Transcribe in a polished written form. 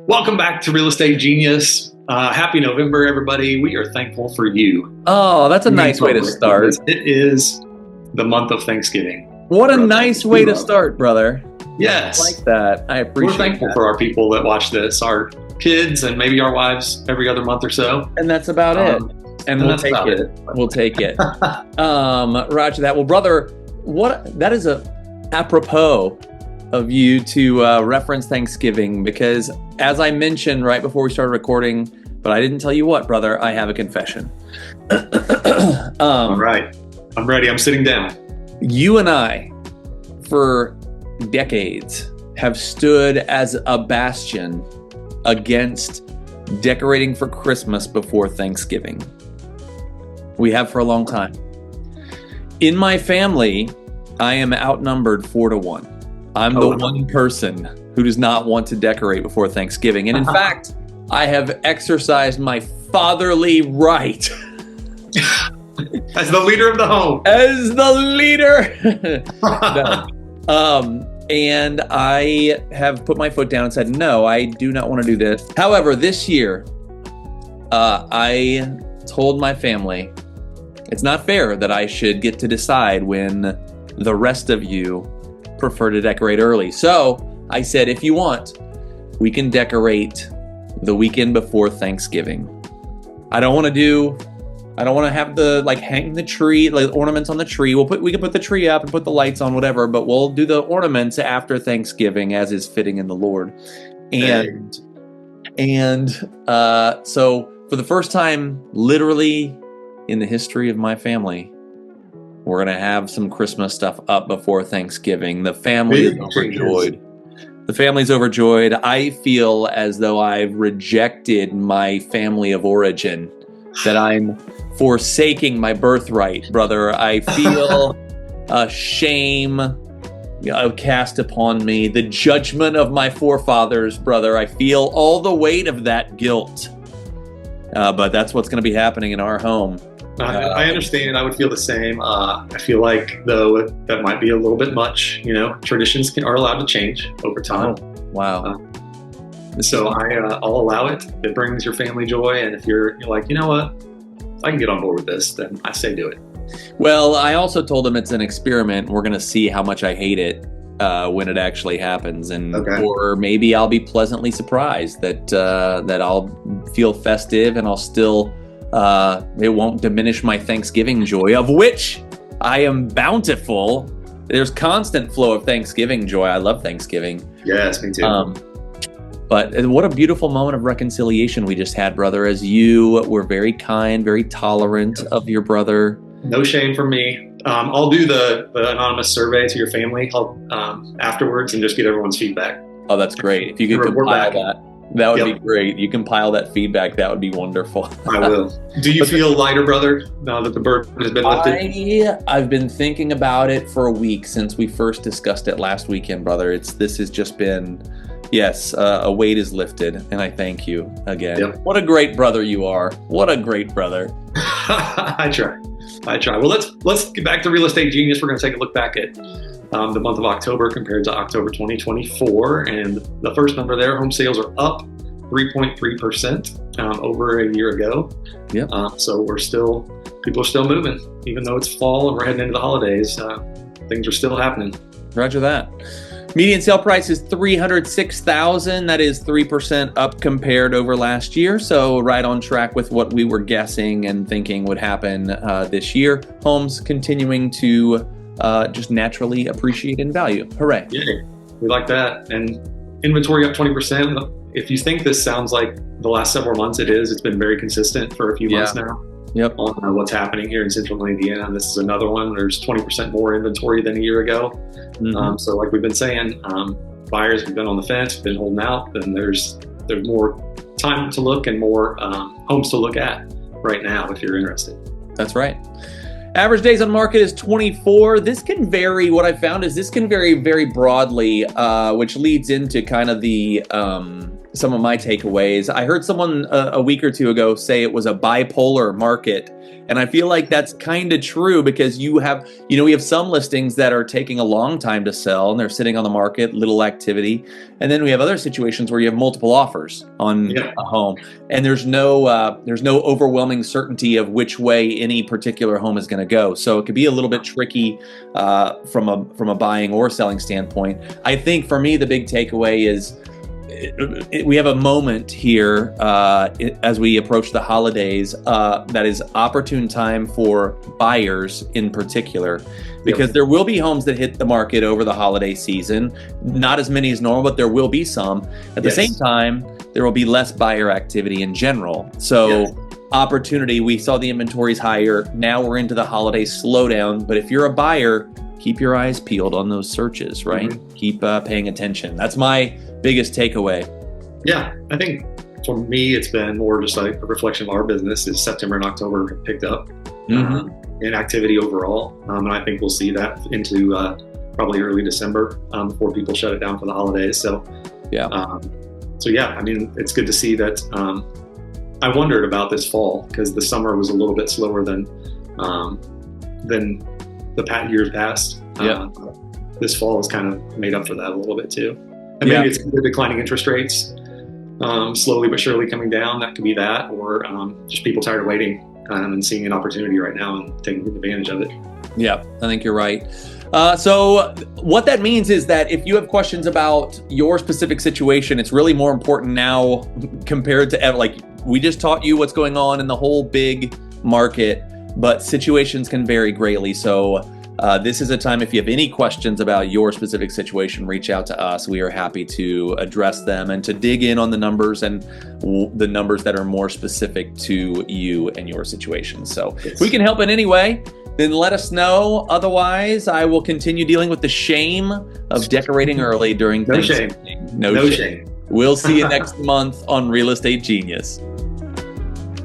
Welcome back to Real Estate Genius. Happy November, everybody. We are thankful for you. Oh, that's a nice way to start. It is the month of Thanksgiving. What a nice way to start, brother. Yes. I like that. I appreciate it. We're thankful for our people that watch this, our kids and maybe our wives every other month or so. And that's about it. And we'll take it. We'll take it. Roger that. Well, brother, that is apropos of you to reference Thanksgiving, because as I mentioned right before we started recording, but I didn't tell you what, brother, I have a confession. All right. I'm ready. I'm sitting down. You and I, for decades, have stood as a bastion against decorating for Christmas before Thanksgiving. We have for a long time. In my family, I am outnumbered 4-1. I'm the one person who does not want to decorate before Thanksgiving. And in fact, I have exercised my fatherly right. As the leader of the home. As the leader. And I have put my foot down and said, no, I do not want to do this. However, this year, I told my family, it's not fair that I should get to decide when the rest of you prefer to decorate early. So I said, if you want, we can decorate the weekend before Thanksgiving. I don't want to have the hang the tree, ornaments on the tree. We can put the tree up and put the lights on, whatever, but we'll do the ornaments after Thanksgiving, as is fitting in the Lord. So for the first time, literally in the history of my family, we're going to have some Christmas stuff up before Thanksgiving. The family is overjoyed. The family's overjoyed. I feel as though I've rejected my family of origin, that I'm forsaking my birthright, brother. I feel a shame cast upon me, the judgment of my forefathers, brother. I feel all the weight of that guilt. But that's what's going to be happening in our home. I understand. I would feel the same. I feel like, though, that might be a little bit much. Traditions are allowed to change over time. Oh, wow. So I'll allow it. It brings your family joy. And if you're like, you know what, if I can get on board with this, then I say do it. Well, I also told them it's an experiment. We're going to see how much I hate it when it actually happens. Or maybe I'll be pleasantly surprised that I'll feel festive and I'll still... it won't diminish my Thanksgiving joy, of which I am bountiful. There's constant flow of Thanksgiving joy. I love Thanksgiving. Yes, me too. But what a beautiful moment of reconciliation we just had, brother, as you were very kind, very tolerant of your brother. No shame from me. I'll do the anonymous survey to your family afterwards and just get everyone's feedback. Oh, that's great. If you could compile that. That would be great. You compile that feedback. That would be wonderful. I will. Do you feel lighter, brother, now that the burden has been lifted? I've been thinking about it for a week since we first discussed it last weekend, brother. This has just been, yes, a weight is lifted, and I thank you again. Yep. What a great brother you are. What a great brother. I try. Well, let's get back to Real Estate Genius. We're going to take a look back at the month of October compared to October 2024. And the first number there, home sales are up 3.3% over a year ago. Yep. So people are still moving, even though it's fall and we're heading into the holidays. Things are still happening. Roger that. Median sale price is $306,000. That is 3% up compared over last year. So right on track with what we were guessing and thinking would happen this year. Homes continuing to just naturally appreciate in value. Hooray. Yeah, we like that. And inventory up 20%. If you think this sounds like the last several months, it is. It's been very consistent for a few months now. Yep. On what's happening here in Central Indiana. This is another one. There's 20% more inventory than a year ago. Mm-hmm. So like we've been saying, buyers have been on the fence, been holding out, and there's more time to look and more homes to look at right now if you're interested. That's right. Average days on market is 24. This can vary. What I found is this can vary very broadly, which leads into kind of the some of my takeaways. I heard someone a week or two ago say it was a bipolar market. And I feel like that's kind of true because we have some listings that are taking a long time to sell and they're sitting on the market, little activity. And then we have other situations where you have multiple offers on a home and there's no overwhelming certainty of which way any particular home is going to go. So it could be a little bit tricky from a buying or selling standpoint. I think for me, the big takeaway is we have a moment here as we approach the holidays that is opportune time for buyers in particular, because there will be homes that hit the market over the holiday season. Not as many as normal, but there will be some. At the same time, there will be less buyer activity in general. So opportunity, we saw the inventories higher. Now we're into the holiday slowdown. But if you're a buyer, keep your eyes peeled on those searches, right? Mm-hmm. Keep paying attention. That's my biggest takeaway. Yeah, I think for me, it's been more just like a reflection of our business. Is September and October have picked up in activity overall. And I think we'll see that into probably early December before people shut it down for the holidays. So, I mean, it's good to see that. I wondered about this fall because the summer was a little bit slower than the years past. This fall has kind of made up for that a little bit too. And maybe it's the declining interest rates, slowly but surely coming down. That could be that, or just people tired of waiting and seeing an opportunity right now and taking advantage of it. Yeah, I think you're right. So what that means is that if you have questions about your specific situation, it's really more important now compared to ever. Like we just taught you what's going on in the whole big market, but situations can vary greatly. So this is a time, if you have any questions about your specific situation, reach out to us. We are happy to address them and to dig in on the numbers and the numbers that are more specific to you and your situation. So if we can help in any way, then let us know. Otherwise, I will continue dealing with the shame of decorating early during Thanksgiving. No shame. We'll see you next month on Real Estate Genius.